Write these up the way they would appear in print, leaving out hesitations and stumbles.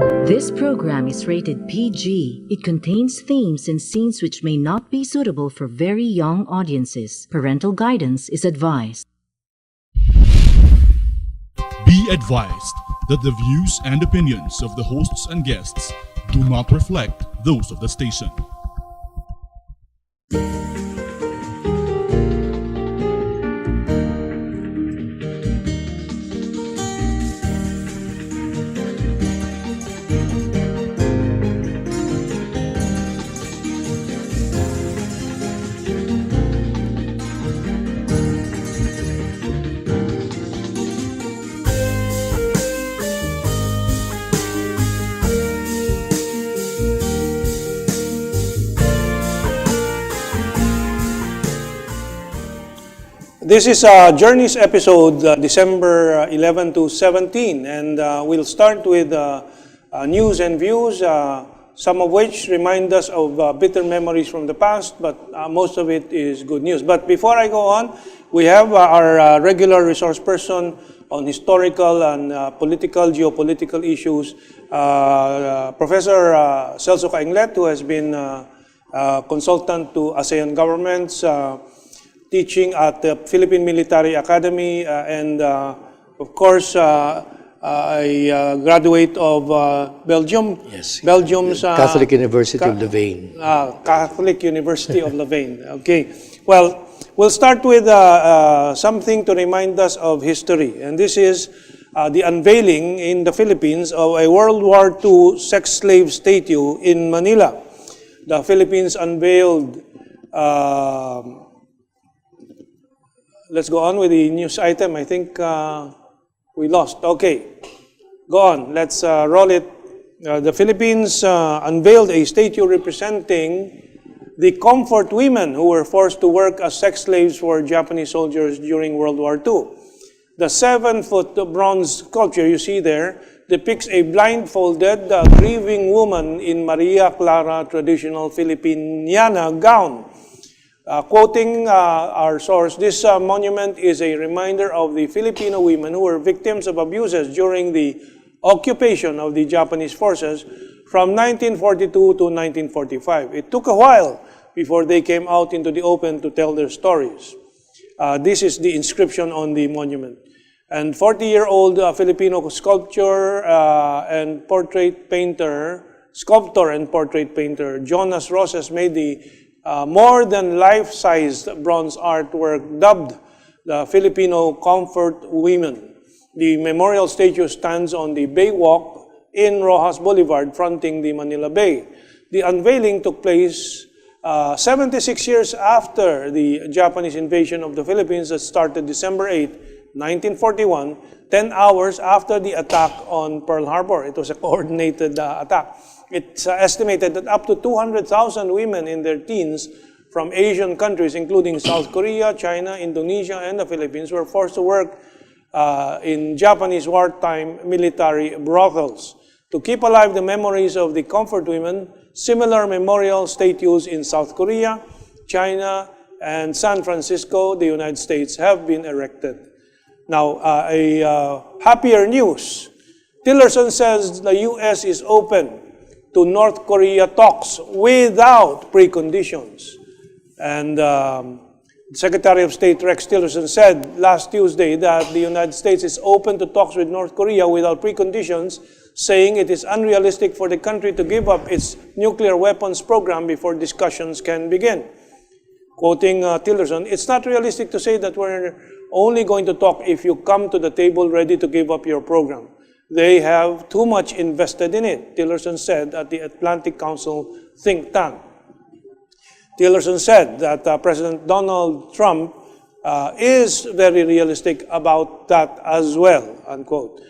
This program is rated PG. It contains themes and scenes which may not be suitable for very young audiences. Parental guidance is advised. Be advised that the views and opinions of the hosts and guests do not reflect those of the station. This is Journeys episode, December 11 to 17, and we'll start with news and views, some of which remind us of bitter memories from the past, but most of it is good news. But before I go on, we have our regular resource person on historical and geopolitical issues, Professor Celso Cainglet, who has been consultant to ASEAN governments, teaching at the Philippine Military Academy, and of course, a graduate of Belgium. Yes. Belgium's Catholic University of Louvain. Catholic University of Louvain. Okay. Well, we'll start with something to remind us of history, and this is the unveiling in the Philippines of a World War II sex slave statue in Manila. The Philippines unveiled. Let's go on with the news item. I think we lost. Okay, go on. Let's roll it. The Philippines unveiled a statue representing the comfort women who were forced to work as sex slaves for Japanese soldiers during World War II. The 7-foot bronze sculpture you see there depicts a blindfolded, grieving woman in Maria Clara traditional Filipiniana gown. Quoting our source, this monument is a reminder of the Filipino women who were victims of abuses during the occupation of the Japanese forces from 1942 to 1945. It took a while before they came out into the open to tell their stories. This is the inscription on the monument. And 40-year-old Filipino sculptor and portrait painter Jonas Roses made the more than life-sized bronze artwork dubbed the Filipino Comfort Women. The memorial statue stands on the Bay Walk in Rojas Boulevard, fronting the Manila Bay. The unveiling took place 76 years after the Japanese invasion of the Philippines that started December 8, 1941, 10 hours after the attack on Pearl Harbor. It was a coordinated attack. It's estimated that up to 200,000 women in their teens from Asian countries, including South Korea, China, Indonesia, and the Philippines, were forced to work in Japanese wartime military brothels. To keep alive the memories of the comfort women, similar memorial statues in South Korea, China, and San Francisco, the United States, have been erected. Now, happier news. Tillerson says the U.S. is open to North Korea talks without preconditions. And Secretary of State Rex Tillerson said last Tuesday that the United States is open to talks with North Korea without preconditions, saying it is unrealistic for the country to give up its nuclear weapons program before discussions can begin. Quoting Tillerson, "It's not realistic to say that we're only going to talk if you come to the table ready to give up your program. They have too much invested in it," Tillerson said at the Atlantic Council think tank. Tillerson said that President Donald Trump is very realistic about that as well, unquote.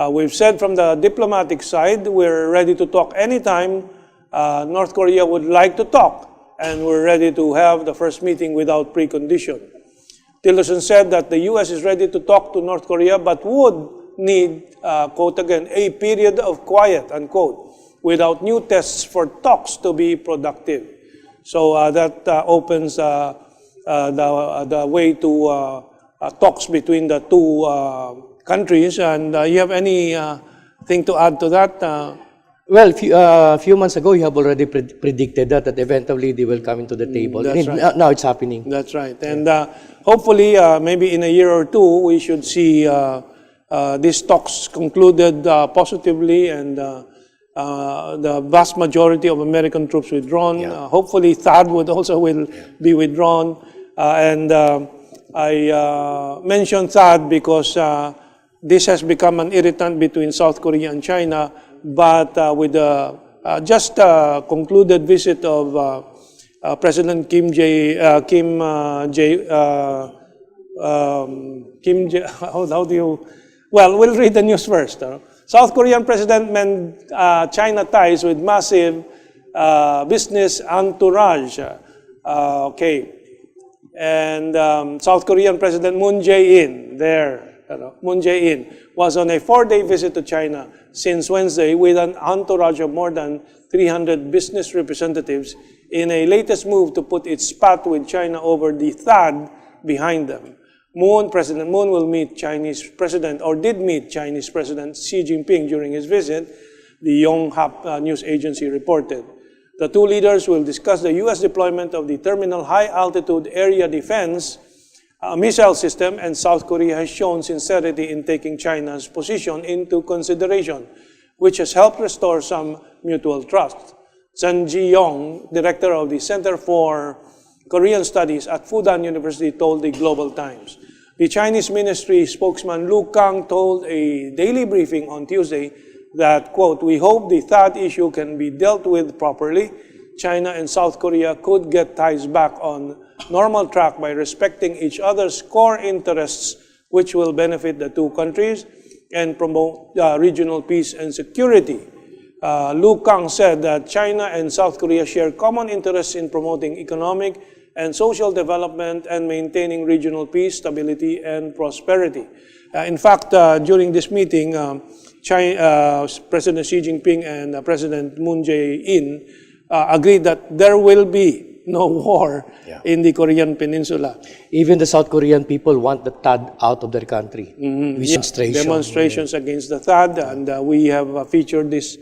We've said from the diplomatic side, we're ready to talk anytime North Korea would like to talk, and we're ready to have the first meeting without precondition. Tillerson said that the U.S. is ready to talk to North Korea, but would need, quote again, a period of quiet, unquote, without new tests for talks to be productive. So that opens the way to talks between the two countries. And you have anything to add to that, Well, a few months ago, you have already predicted that eventually they will come into the table. That's right. Now it's happening. That's right. And hopefully, maybe in a year or two, we should see these talks concluded positively and the vast majority of American troops withdrawn. Yeah. Hopefully, THAAD will be withdrawn. And I mentioned THAAD because this has become an irritant between South Korea and China. But with the just concluded visit of President Kim How do you? Well, we'll read the news first. South Korean President mend China ties with massive business entourage. Okay, and South Korean President Moon Jae-in Moon Jae-in was on a 4-day visit to China since Wednesday with an entourage of more than 300 business representatives in a latest move to put its spat with China over the THAAD behind them. President Moon will meet Chinese President, or did meet Chinese President Xi Jinping during his visit, the Yonhap news agency reported. The two leaders will discuss the U.S. deployment of the Terminal High Altitude Area Defense missile system, and South Korea has shown sincerity in taking China's position into consideration, which has helped restore some mutual trust. Chen Ji-yong, director of the Center for Korean Studies at Fudan University, told the Global Times. The Chinese ministry spokesman Lu Kang told a daily briefing on Tuesday that, quote, "We hope the THAAD issue can be dealt with properly. China and South Korea could get ties back on normal track by respecting each other's core interests, which will benefit the two countries and promote regional peace and security." Lu Kang said that China and South Korea share common interests in promoting economic and social development and maintaining regional peace, stability, and prosperity. In fact, during this meeting, President Xi Jinping and President Moon Jae-in agreed that there will be no war in the Korean Peninsula. Even the South Korean people want the THAAD out of their country. Demonstrations against the THAAD, and we have featured these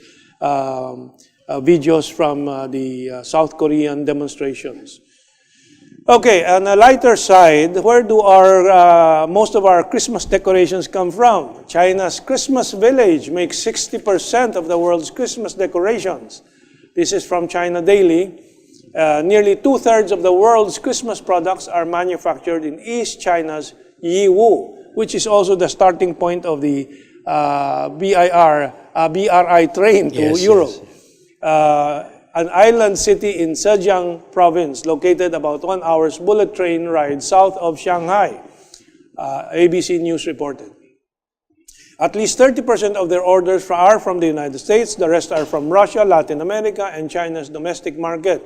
videos from the South Korean demonstrations. Okay, on a lighter side, where do most of our Christmas decorations come from? China's Christmas village makes 60% of the world's Christmas decorations. This is from China Daily. Nearly 2/3 of the world's Christmas products are manufactured in East China's Yiwu, which is also the starting point of the BRI train to Europe. An island city in Zhejiang province, located about 1 hour's bullet train ride south of Shanghai, ABC News reported. At least 30% of their orders are from the United States. The rest are from Russia, Latin America, and China's domestic market.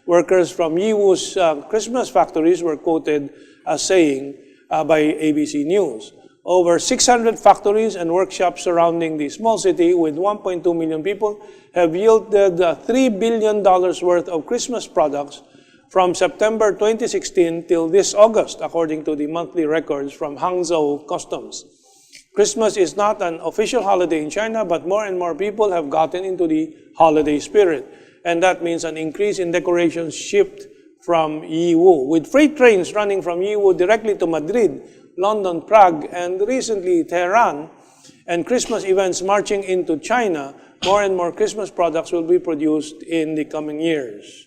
Workers from Yiwu's Christmas factories were quoted as saying by ABC News. Over 600 factories and workshops surrounding the small city with 1.2 million people have yielded $3 billion worth of Christmas products from September 2016 till this August, according to the monthly records from Hangzhou Customs. Christmas is not an official holiday in China, but more and more people have gotten into the holiday spirit. And that means an increase in decorations shipped from Yiwu, with freight trains running from Yiwu directly to Madrid, London, Prague, and recently Tehran, and Christmas events marching into China. More and more Christmas products will be produced in the coming years.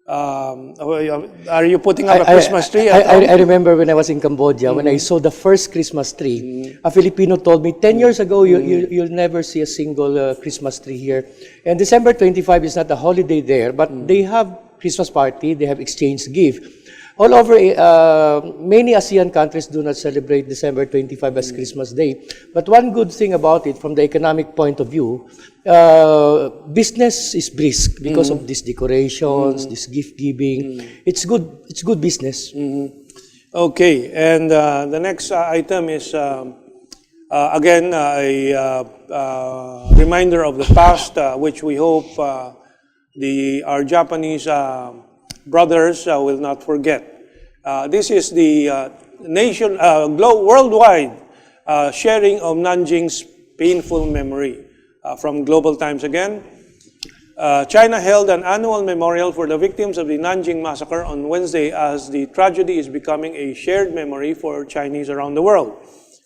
Are you putting up a Christmas tree? I remember when I was in Cambodia, when I saw the first Christmas tree, a Filipino told me, 10 years ago, you'll never see a single Christmas tree here. And December 25 is not a holiday there, but they have Christmas party, they have exchange gift. All over, many ASEAN countries do not celebrate December 25 as Christmas Day. But one good thing about it, from the economic point of view, business is brisk because of these decorations, this gift giving. It's good business. Okay, and the next item is again a reminder of the past, which we hope our Japanese brothers will not forget. This is the worldwide sharing of Nanjing's painful memory. From Global Times again. China held an annual memorial for the victims of the Nanjing Massacre on Wednesday as the tragedy is becoming a shared memory for Chinese around the world.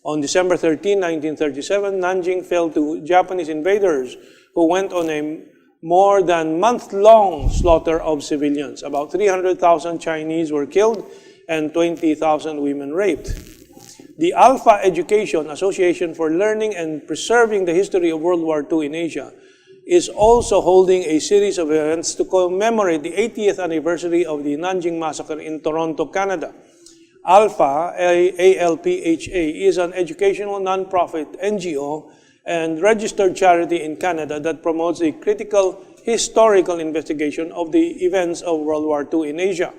On December 13, 1937, Nanjing fell to Japanese invaders who went on a more than month-long slaughter of civilians. About 300,000 Chinese were killed and 20,000 women raped. The Alpha Education Association for Learning and Preserving the History of World War II in Asia is also holding a series of events to commemorate the 80th anniversary of the Nanjing Massacre in Toronto, Canada. Alpha, A-L-P-H-A, is an educational nonprofit NGO and registered charity in Canada that promotes a critical historical investigation of the events of World War II in Asia.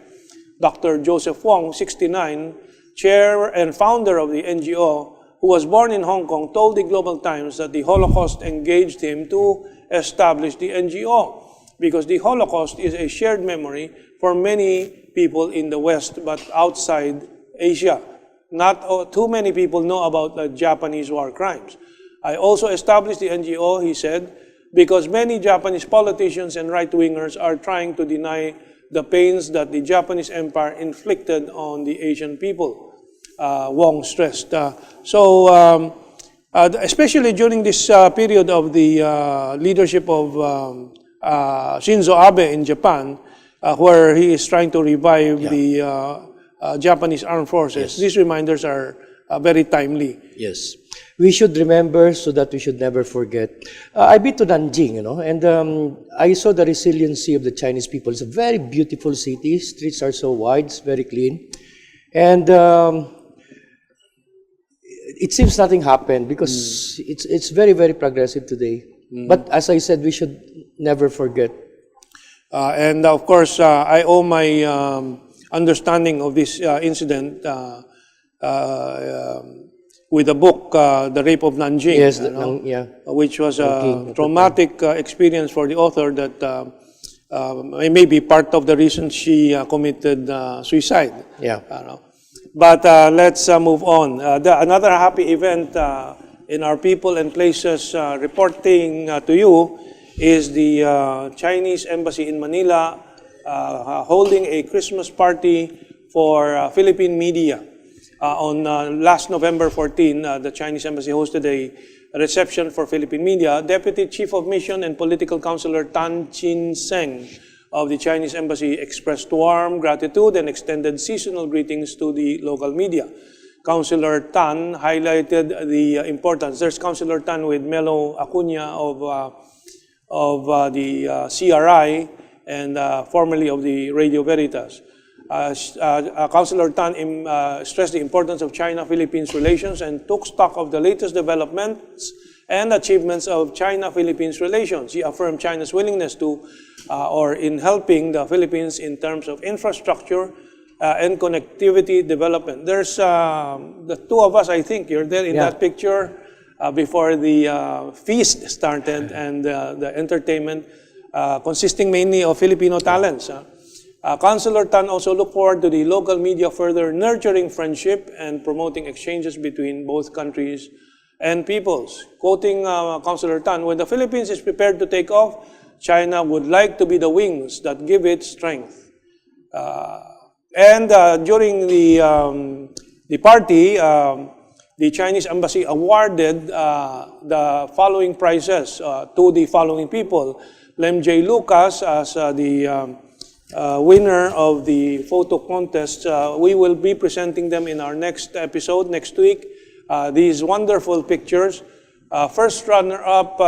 Dr. Joseph Wong, 69, chair and founder of the NGO, who was born in Hong Kong, told the Global Times that the Holocaust engaged him to establish the NGO because the Holocaust is a shared memory for many people in the West but outside Asia. Not too many people know about the Japanese war crimes. I also established the NGO, he said, because many Japanese politicians and right-wingers are trying to deny the pains that the Japanese Empire inflicted on the Asian people, Wong stressed. Especially during this period of the leadership of Shinzo Abe in Japan, where he is trying to revive the Japanese armed forces, these reminders are very timely. Yes. We should remember so that we should never forget. I've been to Nanjing, and I saw the resiliency of the Chinese people. It's a very beautiful city. Streets are so wide, it's very clean. And it seems nothing happened because it's very, very progressive today. But as I said, we should never forget. And of course, I owe my understanding of this incident with the book, The Rape of Nanjing, Yes, which was a traumatic experience for the author that may be part of the reason she committed suicide. But let's move on. Another happy event in our People and Places reporting to you is the Chinese Embassy in Manila holding a Christmas party for Philippine media. On last November 14, the Chinese Embassy hosted a reception for Philippine media. Deputy Chief of Mission and Political Counselor Tan Chin Seng of the Chinese Embassy expressed warm gratitude and extended seasonal greetings to the local media. Councilor Tan highlighted the importance. There's Councilor Tan with Melo Acuna of the CRI and formerly of the Radio Veritas. Councilor Tan stressed the importance of China-Philippines relations and took stock of the latest developments and achievements of China-Philippines relations. He affirmed China's willingness to, or in helping the Philippines in terms of infrastructure and connectivity development. There's the two of us, I think, you're there in that picture before the feast started and the entertainment consisting mainly of Filipino talents. Councilor Tan also looked forward to the local media further nurturing friendship and promoting exchanges between both countries and peoples. Quoting Councilor Tan, when the Philippines is prepared to take off, China would like to be the wings that give it strength. During the party, the Chinese Embassy awarded the following prizes to the following people. Lem J. Lucas as the winner of the photo contest. We will be presenting them in our next episode next week. These wonderful pictures. First runner-up,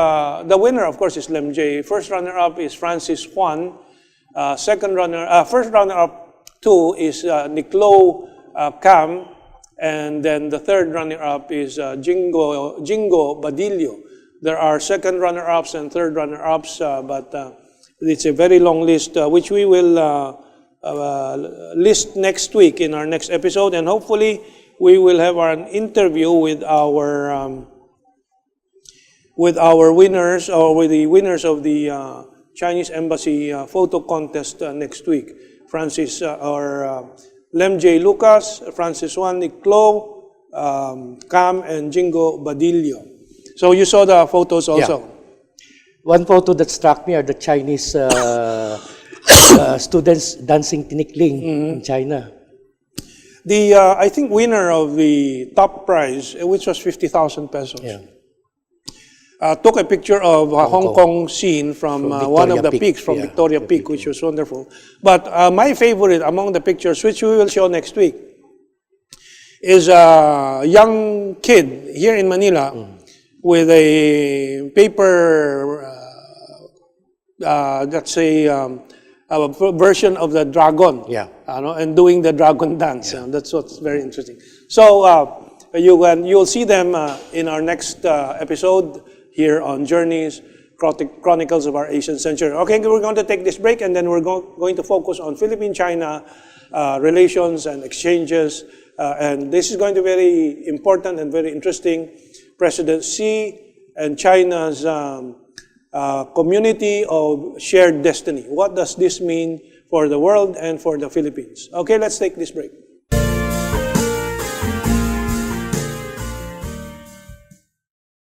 the winner, of course, is Lem J. First runner-up is Francis Juan. First runner-up 2 is Niclo Cam. And then the third runner-up is Jingo Badillo. There are second runner-ups and third runner-ups, but it's a very long list, which we will list next week in our next episode, and hopefully we will have an interview with our winners, or with the winners of the Chinese Embassy photo contest next week. Francis Lem J. Lucas, Francis Juan Niclo, Cam, and Jingo Badillo. So you saw the photos also. One photo that struck me are the Chinese students dancing tinikling in China. The, I think, winner of the top prize, which was 50,000 pesos, took a picture of a Hong Kong scene from one of the peaks, from Victoria Peak, which was wonderful. But my favorite among the pictures, which we will show next week, is a young kid here in Manila with a paper, that's a version of the dragon, and doing the dragon dance. That's what's very interesting. So you'll see them in our next episode here on Journeys, Chronicles of Our Asian Century. Okay, we're going to take this break, and then we're going to focus on Philippine-China relations and exchanges. And this is going to be very important and very interesting. President Xi and China's community of shared destiny. What does this mean for the world and for the Philippines? Okay, let's take this break.